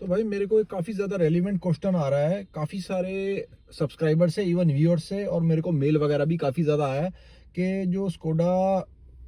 भाई मेरे को एक काफ़ी ज़्यादा रेलिवेंट क्वेश्चन आ रहा है काफ़ी सारे सब्सक्राइबर से, इवन व्यूअर्स से, और मेरे को मेल वगैरह भी काफ़ी ज़्यादा आया है कि जो स्कोडा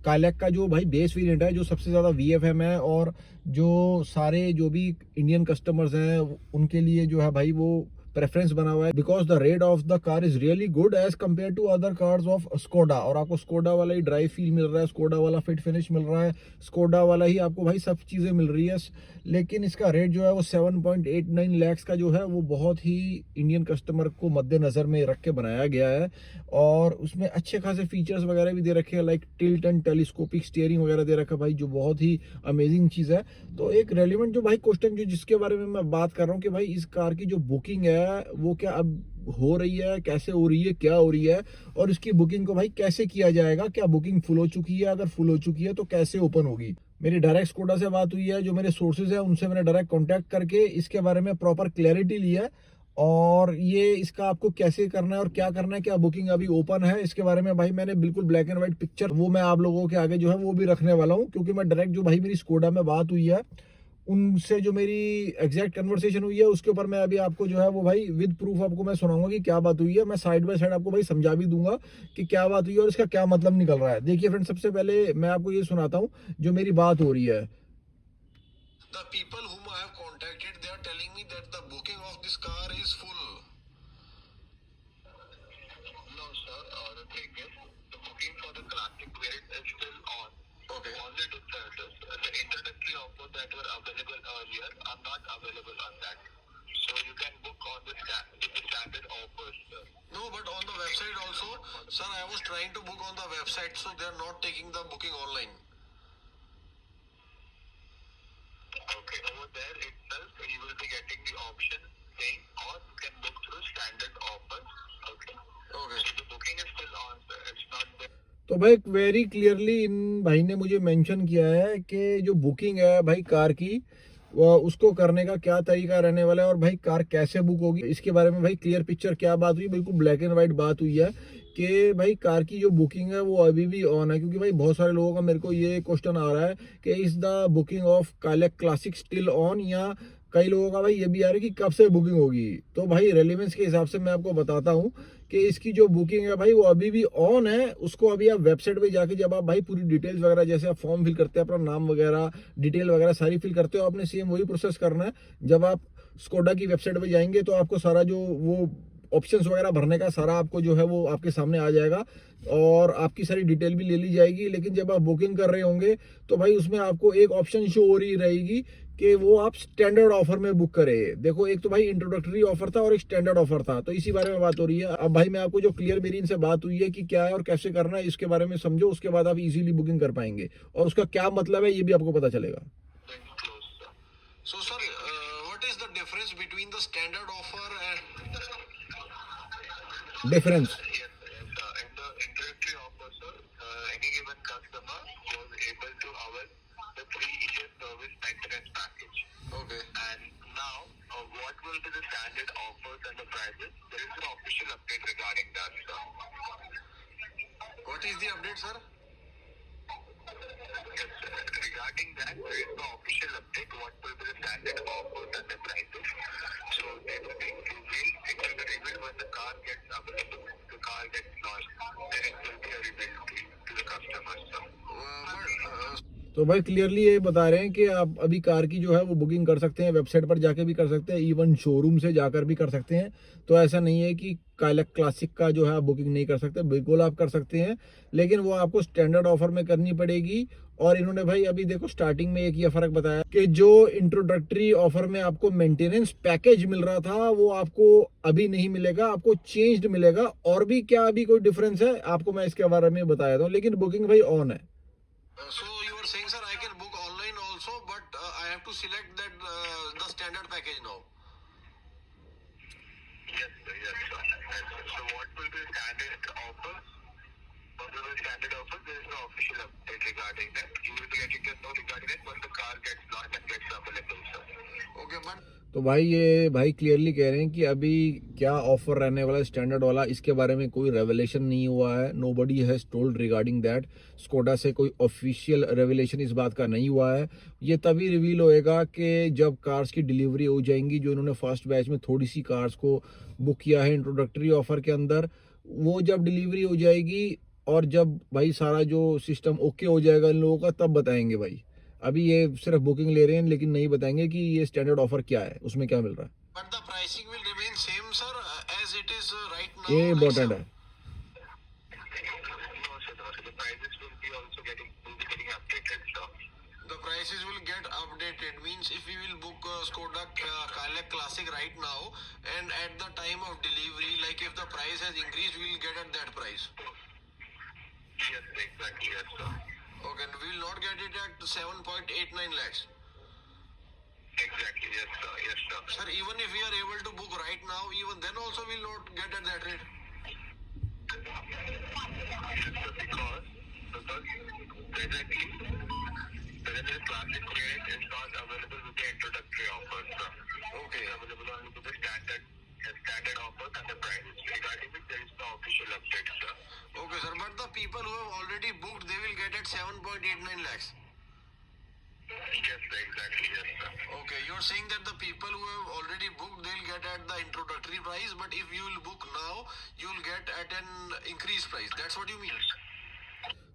कायलैक का जो भाई बेस वेरिएंट है, जो सबसे ज़्यादा वीएफएम है, और जो सारे जो भी इंडियन कस्टमर्स हैं उनके लिए जो है भाई वो प्रेफरेंस बना हुआ है, because the rate of the car is really good as compare to other cars of Skoda. और आपको स्कोडा वाला ही ड्राइव फील मिल रहा है, स्कोडा वाला फिट फिनिश मिल रहा है, स्कोडा वाला ही आपको भाई सब चीज़ें मिल रही है। लेकिन इसका रेट जो है वो 7.89 लाख का जो है वो बहुत ही इंडियन कस्टमर को मद्देनजर में रख के बनाया गया है। और उसमें अच्छे खासे फीचर्स वगैरह भी दे रखे हैं, like tilt and telescopic steering वगैरह दे रखा है भाई, जो बहुत ही अमेजिंग चीज़ है। तो एक रेलिवेंट जो भाई क्वेश्चन जो जिसके बारे में मैं बात कर रहा हूँ कि भाई इस कार की जो बुकिंग है वो क्या अब हो रही है, कैसे हो रही है, क्या हो रही है, और इसकी बुकिंग को भाई कैसे किया जाएगा, क्या बुकिंग फुल हो चुकी है, अगर फुल हो चुकी है तो कैसे ओपन होगी। मेरी डायरेक्ट स्कोडा से बात हुई है, जो मेरे सोर्सेज है उनसे मैंने डायरेक्ट कांटेक्ट करके इसके बारे में प्रॉपर क्लैरिटी लिया है। और ये इसका आपको कैसे करना है और क्या करना है, क्या बुकिंग अभी ओपन है, इसके बारे में भाई मैंने बिल्कुल ब्लैक एंड व्हाइट पिक्चर वो मैं आप लोगों के आगे जो है वो भी रखने वाला हूँ। क्योंकि मैं डायरेक्ट जो भाई मेरी स्कोडा में बात हुई है उनसे जो मेरी एग्जैक्ट कन्वर्सेशन हुई है उसके ऊपर मैं अभी आपको जो है वो भाई विद प्रूफ आपको मैं सुनाऊंगा कि क्या बात हुई है। मैं साइड बाय साइड आपको भाई समझा भी दूंगा कि क्या बात हुई है और इसका क्या मतलब निकल रहा है। देखिए फ्रेंड, सबसे पहले मैं आपको ये सुनाता हूँ जो मेरी बात हो रही है। The people whom I have contacted, they are telling me that the booking of this car is full. No, sir. The thing is, the booking for the classic variant is still on. Okay. All the differences, the introductory offers that were available earlier are not available on that. So you can book on the standard offers, sir. No, but on the website also, sir, I was trying to book on the website, so they are not taking the booking online. Okay, over there itself, you will be getting the option saying, or you can book through standard offers. Okay. Okay. So the booking is still on, sir. It's not there. तो भाई very clearly in भाई ने मुझे mention किया है कि जो booking है भाई कार की वो उसको करने का क्या तरीका रहने वाला है और भाई कार कैसे बुक होगी, इसके बारे में भाई क्लियर पिक्चर क्या बात हुई, बिल्कुल ब्लैक एंड व्हाइट बात हुई है कि भाई कार की जो बुकिंग है वो अभी भी ऑन है। क्योंकि भाई बहुत सारे लोगों का मेरे को ये क्वेश्चन आ रहा है कि is the booking of Kylaq classic still on, या कई लोगों का भाई ये भी आ रहा है कि कब से बुकिंग होगी। तो भाई रेलिवेंस के हिसाब से मैं आपको बताता हूँ कि इसकी जो बुकिंग है भाई वो अभी भी ऑन है। उसको अभी आप वेबसाइट पे जाके जब आप भाई पूरी डिटेल्स वगैरह, जैसे आप फॉर्म फिल करते हैं, अपना नाम वगैरह डिटेल वगैरह सारी फिल करते हो, आपने सेम वही प्रोसेस करना है। जब आप स्कोडा की वेबसाइट पे जाएंगे तो आपको सारा जो वो ऑप्शंस वगैरह भरने का सारा आपको जो है वो आपके सामने आ जाएगा और आपकी सारी डिटेल भी ले ली जाएगी। लेकिन जब आप बुकिंग कर रहे होंगे तो भाई उसमें आपको एक ऑप्शन शो हो रही रहेगी कि वो आप स्टैंडर्ड ऑफर में बुक करें। देखो, एक तो भाई इंट्रोडक्टरी ऑफर था और एक स्टैंडर्ड ऑफर था, तो इसी बारे में बात हो रही है। अब भाई मैं आपको जो क्लियर मेरी इनसे बात हुई है कि क्या है और कैसे करना है इसके बारे में समझो, उसके बाद आप इजीली बुकिंग कर पाएंगे और उसका क्या मतलब है ये भी आपको पता चलेगा। So sir, what is the difference between the standard offer and difference yes, in the introductory offer, sir, any given customer was able to avail the 3-year service maintenance package. Okay. And now, what will be the standard offers and the prices? There is an official update regarding that, sir. What is the update, sir? Yes, sir. Regarding that, there is no official update. What will be the standard offers and the prices? So they will be revealed. It will be revealed when the car gets available. The car gets launched. Then it will be revealed to the customers, sir. तो भाई clearly ये बता रहे हैं कि आप अभी car की जो है वो बुकिंग कर सकते हैं, वेबसाइट पर जाके भी कर सकते हैं, इवन शोरूम से जाकर भी कर सकते हैं। तो ऐसा नहीं है कि कायलैक क्लासिक का जो है आप बुकिंग नहीं कर सकते, बिल्कुल आप कर सकते हैं, लेकिन वो आपको स्टैंडर्ड ऑफर में करनी पड़ेगी। और इन्होंने भाई अभी देखो स्टार्टिंग में एक ये फर्क बताया कि जो इंट्रोडक्टरी ऑफर में आपको मेंटेनेंस पैकेज मिल रहा था वो आपको अभी नहीं मिलेगा, आपको चेंज्ड मिलेगा। और भी क्या अभी कोई डिफरेंस है आपको मैं इसके बारे में बताया था, लेकिन बुकिंग भाई ऑन है। So you were saying, sir, I can book online also, but I have to select that the standard package now. Yes, sir. Yes, sir. Yes, sir. So what will be the standard offer? What will be the standard offer? There is no official update regarding that. You will be getting to know regarding that when the car gets launched and gets available, sir. Okay, but तो भाई ये भाई clearly कह रहे हैं कि अभी क्या ऑफर रहने वाला है स्टैंडर्ड वाला, इसके बारे में कोई रेवलेशन नहीं हुआ है। Nobody has told regarding that. Skoda से कोई ऑफिशियल रेवलेशन इस बात का नहीं हुआ है। ये तभी रिवील होएगा कि जब कार्स की डिलीवरी हो जाएंगी, जो इन्होंने फर्स्ट बैच में थोड़ी सी कार्स को बुक किया है इंट्रोडक्टरी ऑफर के अंदर, वो जब डिलीवरी हो जाएगी और जब भाई सारा जो सिस्टम ओके हो जाएगा इन लोगों का, तब बताएंगे भाई। अभी ये सिर्फ बुकिंग ले रहे हैं लेकिन नहीं बताएंगे कि ये स्टैंडर्ड ऑफर क्या है, उसमें क्या मिल रहा है। But the pricing will remain same, sir, as it is right now. ये like इम्पोर्टेंट है। No, sir. The prices will be also getting updated, sir. The prices will get updated. Means if we will book Skoda Kayak Classic right now, and at the time of delivery, like if the price has increased, we will get at that price. Yes, exactly. Yes, sir. Okay, and we will not get it at 7.89 lakhs. Exactly. Yes, sir. Yes, sir. Sir, even if we are able to book right now, even then also we will not get at that rate. Yes, sir. Because presently classic variant is not available with the introductory offers, sir. Okay. It's available only with the standard offers and the prices. Regarding it, there is no official update, sir. Okay, sir, but the people who have already booked, they will get at 7.89 lakhs. Yes, sir. Exactly. Yes, sir. Okay, you're saying that the people who have already booked, they'll get at the introductory price, but if you will book now, you'll get at an increased price. That's what you mean?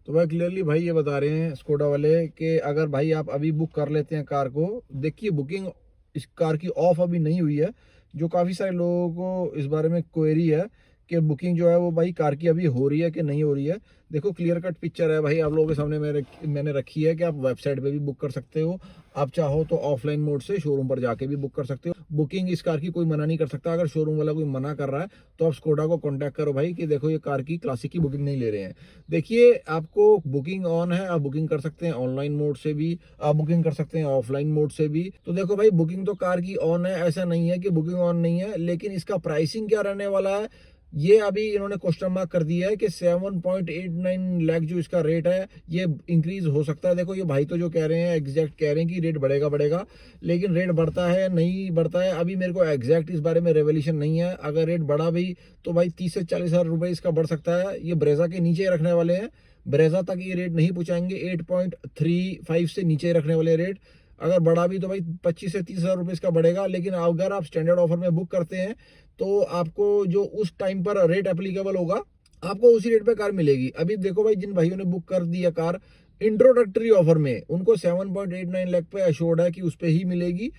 तो भाई clearly भाई ये बता रहे हैं Skoda वाले कि अगर भाई आप अभी बुक कर लेते हैं कार को, देखिए बुकिंग इस कार की ऑफ अभी नहीं हुई है। जो काफ़ी सारे लोगों को इस बारे में क्वेरी है कि बुकिंग जो है वो भाई कार की अभी हो रही है कि नहीं हो रही है। देखो क्लियर कट पिक्चर है भाई आप लोगों के सामने मैंने रखी है कि आप वेबसाइट पे भी बुक कर सकते हो, आप चाहो तो ऑफलाइन मोड से शोरूम पर जाके भी बुक कर सकते हो। बुकिंग इस कार की कोई मना नहीं कर सकता। अगर शोरूम वाला कोई मना कर रहा है तो आप स्कोडा को कांटेक्ट करो भाई कि देखो ये कार की क्लासिक की बुकिंग नहीं ले रहे हैं। देखिए आपको बुकिंग ऑन है, आप बुकिंग कर सकते हैं ऑनलाइन मोड से भी, आप बुकिंग कर सकते हैं ऑफलाइन मोड से भी। तो देखो भाई बुकिंग तो कार की ऑन है, ऐसा नहीं है कि बुकिंग ऑन नहीं है, लेकिन इसका प्राइसिंग क्या रहने वाला है ये अभी इन्होंने क्वेश्चन मार्क कर दिया है कि 7.89 लाख जो इसका रेट है ये इंक्रीज हो सकता है। देखो ये भाई तो जो कह रहे हैं एग्जैक्ट कह रहे हैं कि रेट बढ़ेगा, लेकिन रेट बढ़ता है नहीं बढ़ता है अभी मेरे को एग्जैक्ट इस बारे में रेवल्यूशन नहीं है। अगर रेट बढ़ा भी तो भाई 30 से 40 हज़ार रुपये इसका बढ़ सकता है। ये ब्रेजा के नीचे रखने वाले हैं, ब्रेजा तक ये रेट नहीं पहुंचाएंगे, 8.35 से नीचे रखने वाले रेट। अगर बढ़ा भी तो भाई 25 से 30 हज़ार रुपये इसका बढ़ेगा। लेकिन अगर आप स्टैंडर्ड ऑफर में बुक करते हैं तो आपको जो उस टाइम पर रेट एप्लीकेबल होगा आपको उसी रेट पे कार मिलेगी। अभी देखो भाई जिन भाइयों ने बुक कर दिया कार इंट्रोडक्टरी ऑफर में, उनको 7.89 लाख पे अश्योर्ड है कि उस पे ही मिलेगी।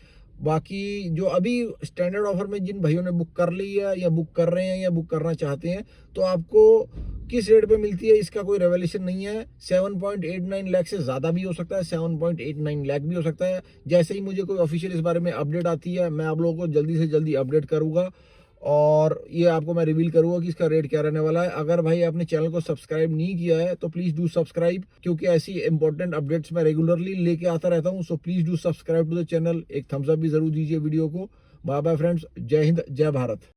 बाकी जो अभी स्टैंडर्ड ऑफर में जिन भाइयों ने बुक कर ली है या बुक कर रहे हैं या बुक करना चाहते हैं तो आपको किस रेट पे मिलती है इसका कोई रेवल्यूशन नहीं है। 7.89 लाख से ज़्यादा भी हो सकता है, 7.89 लाख भी हो सकता है। जैसे ही मुझे कोई ऑफिशियल इस बारे में अपडेट आती है मैं आप लोगों को जल्दी से जल्दी अपडेट करूँगा और ये आपको मैं रिवील करूँगा कि इसका रेट क्या रहने वाला है। अगर भाई आपने चैनल को सब्सक्राइब नहीं किया है तो प्लीज़ डू सब्सक्राइब, क्योंकि ऐसी इंपॉर्टेंट अपडेट्स मैं रेगुलरली लेके आता रहता हूँ। So please do subscribe to the channel. एक थम्स अप भी ज़रूर दीजिए वीडियो को। बाय बाय फ्रेंड्स, जय हिंद जय भारत।